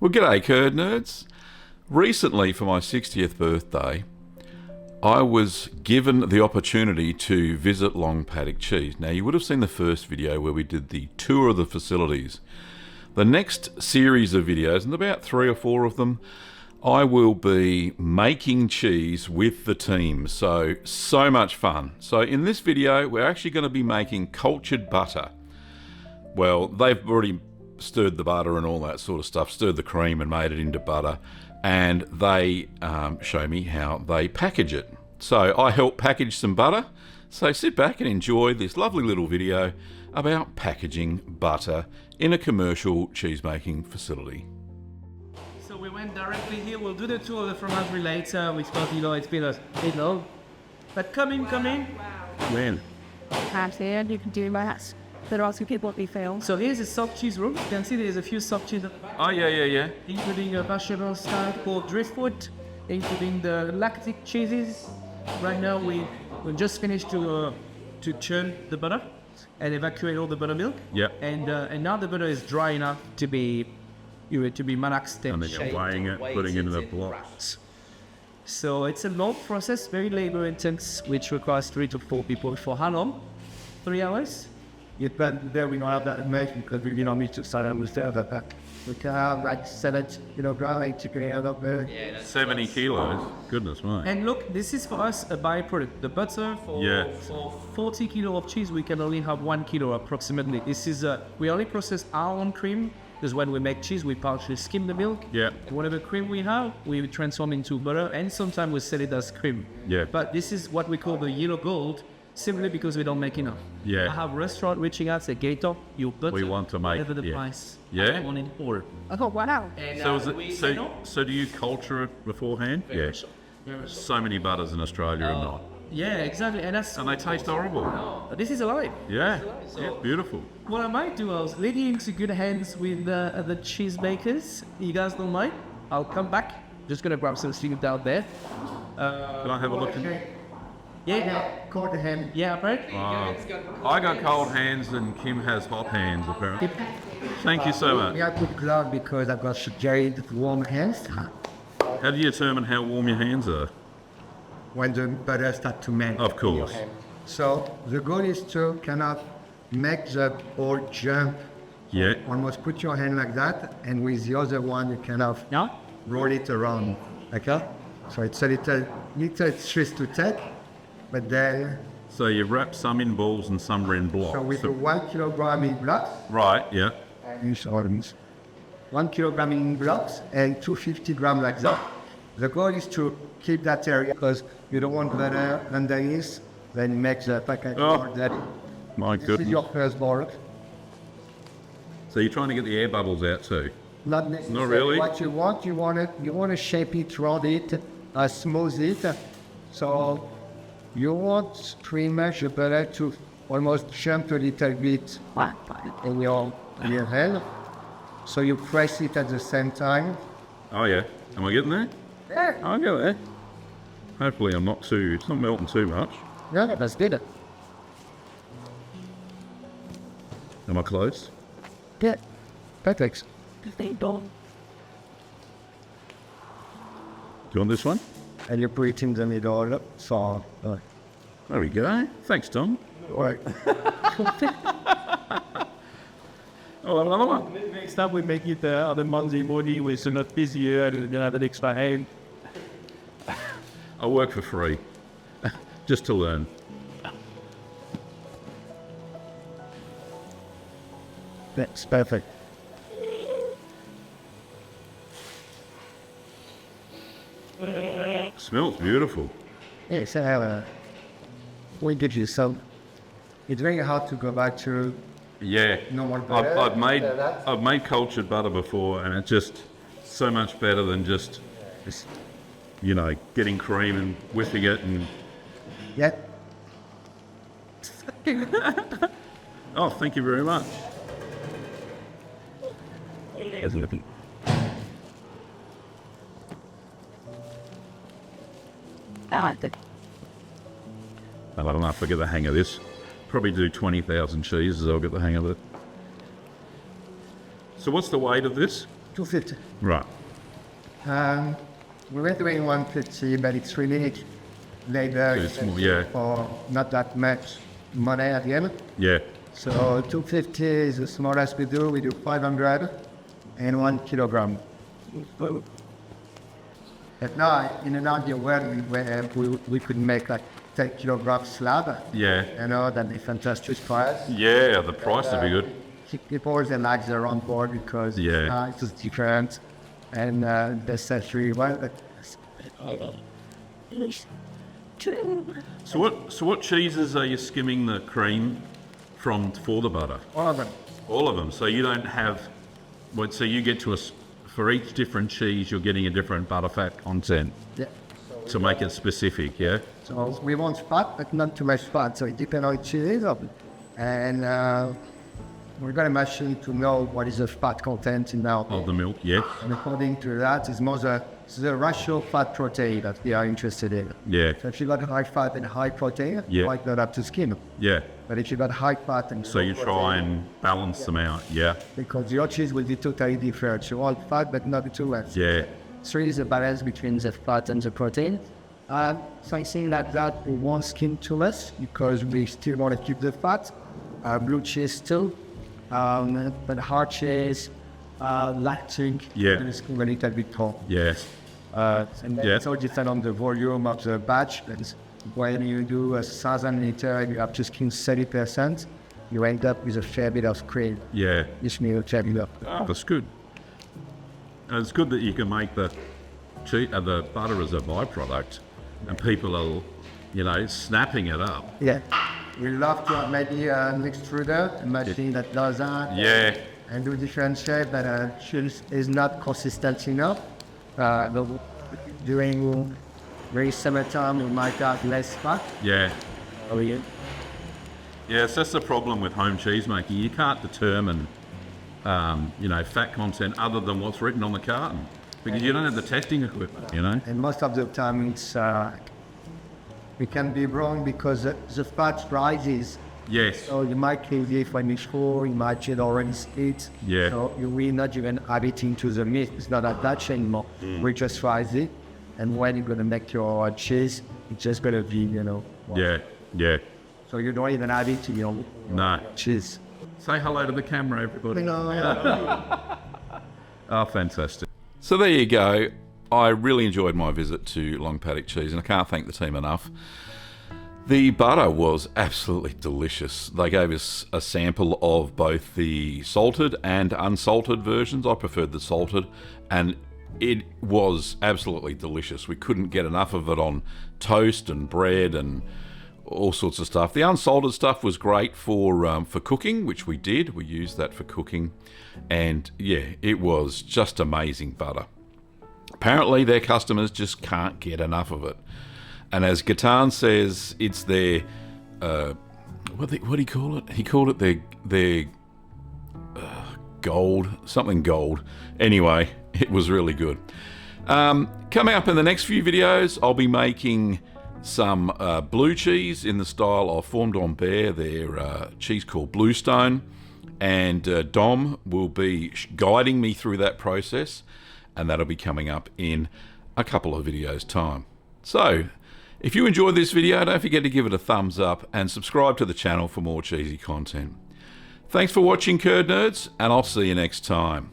Well, g'day, curd nerds. Recently, for my 60th birthday, I was given the opportunity to visit Long Paddock Cheese. Now, you would have seen the first video where we did the tour of the facilities. The next series of videos, and about 3 or 4 of them, I will be making cheese with the team. So much fun. So in this video, we're actually going to be making cultured butter. Well, they've already stirred the butter and all that sort of stuff, stirred the cream and made it into butter, and they show me how they package it. So I help package some butter, so sit back and enjoy this lovely little video about packaging butter in a commercial cheese-making facility. So we went directly here. We'll do the tour of the fromagerie later. We thought, it's been a bit long. But come in. When? Here, you can do that. There are also people we fail. So here's the soft cheese room. You can see there's a few soft cheese, Oh, yeah. including a vegetable style called driftwood, including the lactic cheeses. Right now we just finished to churn the butter and evacuate all the buttermilk. Yeah. And now the butter is dry enough to be malaxed And then you're weighing it, putting it in the blocks. So it's a long process, very labor intense, which requires 3 to 4 people. For how long? 3 hours? Yeah, but there we don't have that information because we don't need to start understand that. We can have like 7 kilograms to get out of there. 70 kilos? Goodness me. And look, this is for us a byproduct. The butter for 40 kilo of cheese, we can only have 1 kilo approximately. This is we only process our own cream. Because when we make cheese, we partially skim the milk. Yeah. And whatever cream we have, we transform into butter, and sometimes we sell it as cream. Yeah. But this is what we call the yellow gold, simply because we don't make enough. Yeah. I have restaurant reaching out, say, Gator, you butter, We want to make- whatever the yeah. price. Yeah? I want it all. Oh, wow. And, So is we it? say no. So do you culture it beforehand? Yes. So many butters in Australia are not, Yeah, exactly. And that's and they taste horrible. this is alive. Yeah. Yeah. Beautiful. What I might do, I was leading into good hands with the cheese makers. You guys don't mind? I'll come back. Just gonna grab some steam down there. Can I have a look? Yeah, Cold hand. yeah, right? I got cold hands and Kim has hot hands apparently. Thank you so much. I put gloves because I've got very warm hands. How do you determine how warm your hands are? When the butter starts to melt. Of course. So the goal is to kind of make the ball jump. Yeah. Almost put your hand like that, and with the other one you kind of Yeah? roll it around. Okay? So it's a little twist to take, but then So you wrap some in balls and some are in blocks. so with the 1 kilogram in blocks, Right. Yeah. use orange. 1 kilogram in blocks and 250 grams like that. The goal is to keep that area because you don't want butter underneath, then it makes the package more dirty. My This is goodness. your first ball. So you're trying to get the air bubbles out too. Not necessarily Not really? what you want. You want to shape it, round it, smooth it. So you want pretty much the butter to almost jump a little bit in your hand. So you press it at the same time. Oh yeah. Am I getting there? Yeah, I'll go there. Hopefully I'm not too. It's not melting too much. yeah, that's good. Am I close? Yeah, perfect. They don't. Do you want this one? And you put it in the middle. So, There we go. Thanks, Tom. right. Oh, another one. Next up, we make it on the Monday morning with not busier and have an extra hand. I work for free, just to learn. That's perfect. Smells beautiful. Yeah, so we give you some. It's very hard to go back to Yeah. normal butter. I've made cultured butter before, and it's just so much better than just getting cream and whipping it and. Yeah. Oh, thank you very much. I like it. I don't know if I get the hang of this. Probably do 20,000 cheeses, I'll get the hang of it. So what's the weight of this? 250. Right. We were doing 150, but it's really labor Too small, yeah. for not that much money at the end. Yeah. So 250 is the smallest we do. We do 500 and 1 kilogram. At night, in an ideal world, we could make like 10 kilogram slab. Yeah. You know, that'd be fantastic price. Yeah, the price would be good. People always like their own board because it's different and that's really well. So what cheeses are you skimming the cream from for the butter? All of them. All of them. So you don't have, so you get to for each different cheese, you're getting a different butter fat content. Yeah. To make it specific, yeah? So we want fat, but not too much fat. So it depends on cheese. And we've got a machine to know what is the fat content in our Of the milk, yes. And according to that, it's more the ratio fat protein that we are interested in. Yeah. So if you got high fat and high protein, you might not have to skim. Yeah. But if you got high fat and So you try and balance them out, yeah? because your cheese will be totally different. You want fat, but not too much. Yeah. So it is a balance between the fat and the protein. Something like that we won't skim too much because we still want to keep the fat. Blue cheese too. But hard cheese, lactic, it's a little bit more. Yes. And it's all depends on the volume of the batch. And when you do 1,000 liter, you have to skim 30%. You end up with a fair bit of cream. Yeah. Which means a fair bit of. Oh, that's good. And it's good that you can make the butter as a byproduct, and people are, snapping it up. Yeah. We love to have maybe an extruder, a machine that does that. Yeah. And do different shape, but cheese is not consistent enough. During very summertime, we might have less fat. Yeah. Oh, yeah. Yes, that's the problem with home cheese making. You can't determine, fat content other than what's written on the carton because you don't have the testing equipment, And most of the time, it's we can be wrong because the fat rises. Yes. So you might kill it when it's full, you might get already split. Yeah. So you will not even add it into the meat. It's not attached anymore. We just rise it. And when you're going to make your cheese, it's just going to be, Yeah. Yeah. So you don't even add it to your cheese. Say hello to the camera, everybody. No. Oh, fantastic. So there you go. I really enjoyed my visit to Long Paddock Cheese, and I can't thank the team enough. The butter was absolutely delicious. They gave us a sample of both the salted and unsalted versions. I preferred the salted, and it was absolutely delicious. We couldn't get enough of it on toast and bread and all sorts of stuff. The unsalted stuff was great for cooking, which we did. We used that for cooking, and yeah, it was just amazing butter. Apparently, their customers just can't get enough of it. And as Gatan says, it's their, what do you call it? He called it their gold, something gold. Anyway, it was really good. Coming up in the next few videos, I'll be making some blue cheese in the style of Fondant Bear, their cheese called Bluestone. And Dom will be guiding me through that process, and that'll be coming up in a couple of videos' time. So, if you enjoyed this video, don't forget to give it a thumbs up and subscribe to the channel for more cheesy content. Thanks for watching, Curd Nerds, and I'll see you next time.